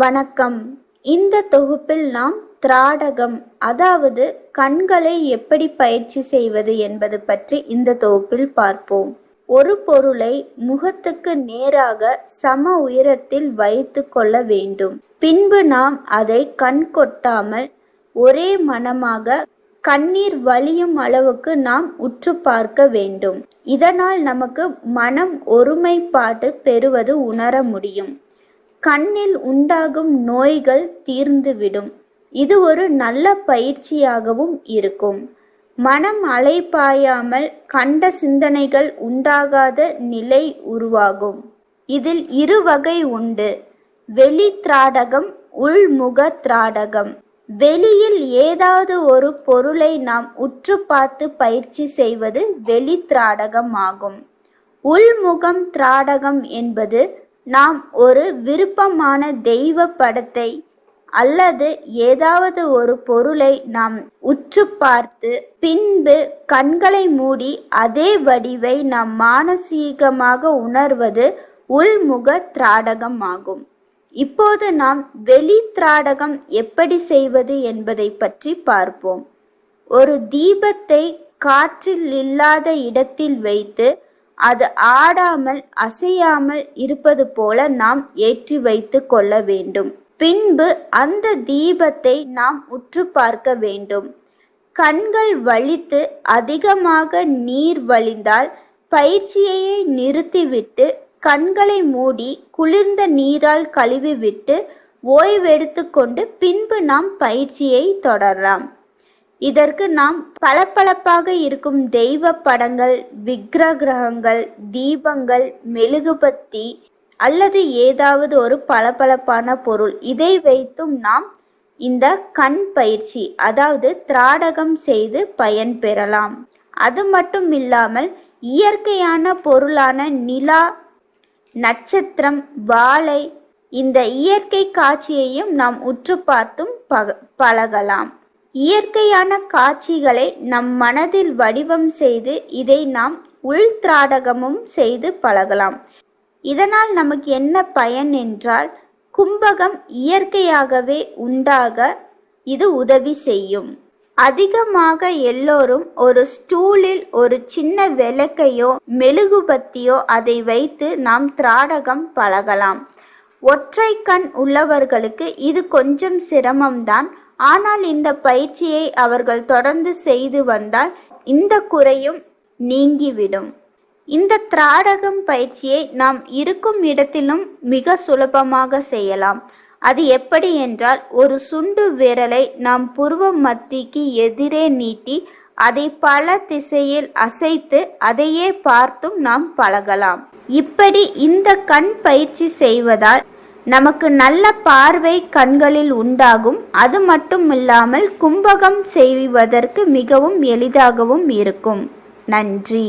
வணக்கம். இந்த தொகுப்பில் நாம் திராடகம், அதாவது கண்களை எப்படி பயிற்சி செய்வது என்பது பற்றி இந்த தொகுப்பில் பார்ப்போம். ஒரு பொருளை முகத்துக்கு நேராக சம உயரத்தில் வைத்து கொள்ள வேண்டும். பின்பு நாம் அதை கண் கொட்டாமல் ஒரே மனமாக கண்ணீர் வழியும் அளவுக்கு நாம் உற்று பார்க்க வேண்டும். இதனால் நமக்கு மனம் ஒருமைப்பாடு பெறுவது உணர முடியும். கண்ணில் உண்டாகும் நோய்கள் தீர்ந்துவிடும். இது ஒரு நல்ல பயிற்சியாகவும் இருக்கும். மனம் அலைபாயாமல் கண்ட சிந்தனைகள் உண்டாகாத நிலை உருவாகும். இதில் இரு வகை உண்டு: வெளி திராடகம், உள்முக திராடகம். வெளியில் ஏதாவது ஒரு பொருளை நாம் உற்று பார்த்து பயிற்சி செய்வது வெளி திராடகம் ஆகும். உள்முகம் திராடகம் என்பது நாம் ஒரு விருப்பமான தெய்வ படத்தை அல்லது ஏதாவது ஒரு பொருளை நாம் உற்று பார்த்து பின்பு கண்களை மூடி அதே வடிவை நாம் மானசீகமாக உணர்வது உள்முக திராடகம் ஆகும். இப்போது நாம் வெளி திராடகம் எப்படி செய்வது என்பதை பற்றி பார்ப்போம். ஒரு தீபத்தை காற்றில் இல்லாத இடத்தில் வைத்து அது ஆடாமல் அசையாமல் இருப்பது போல நாம் ஏற்றி வைத்து கொள்ள வேண்டும். பின்பு அந்த தீபத்தை நாம் உற்று பார்க்க வேண்டும். கண்கள் வலித்து அதிகமாக நீர் வழிந்தால் பயிற்சியை நிறுத்திவிட்டு கண்களை மூடி குளிர்ந்த நீரால் கழுவிவிட்டு ஓய்வெடுத்து கொண்டு பின்பு நாம் பயிற்சியை தொடரலாம். இதற்கு நாம் பளபளப்பாக இருக்கும் தெய்வ படங்கள், விக்கிரகங்கள், தீபங்கள், மெழுகுபத்தி அல்லது ஏதாவது ஒரு பளபளப்பான பொருள், இதை வைத்தும் நாம் இந்த கண் பயிற்சி அதாவது திராடகம் செய்து பயன் பெறலாம். அது மட்டும் இல்லாமல் இயற்கையான பொருளான நிலா, நட்சத்திரம், வாழை, இந்த இயற்கை காட்சியையும் நாம் உற்று பார்த்தும் பழகலாம். இயற்கையான காட்சிகளை நம் மனதில் வடிவம் செய்து இதை நாம் உள் திராடகமும் செய்து பழகலாம். இதனால் நமக்கு என்ன பயன் என்றால், கும்பகம் இயற்கையாகவே உண்டாக இது உதவி செய்யும். அதிகமாக எல்லோரும் ஒரு ஸ்டூலில் ஒரு சின்ன விளக்கையோ மெழுகுபத்தியோ அதை வைத்து நாம் திராடகம் பழகலாம். ஒற்றை கண் உள்ளவர்களுக்கு இது கொஞ்சம் சிரமம்தான். ஆனால் இந்த பயிற்சியை அவர்கள் தொடர்ந்து செய்து வந்தால் இந்த குறையும் நீங்கிவிடும். இந்த திராடகம் பயிற்சியை நாம் இருக்கும் இடத்திலும் மிக சுலபமாக செய்யலாம். அது எப்படி என்றால், ஒரு சுண்டு விரலை நாம் புருவ மத்திக்கு எதிரே நீட்டி அதை பல திசையில் அசைத்து அதையே பார்த்தும் நாம் பழகலாம். இப்படி இந்த கண் பயிற்சி செய்வதால் நமக்கு நல்ல பார்வை கண்களில் உண்டாகும். அது மட்டுமில்லாமல் கும்பகம் செய்வதற்கு மிகவும் எளிதாகவும் இருக்கும். நன்றி.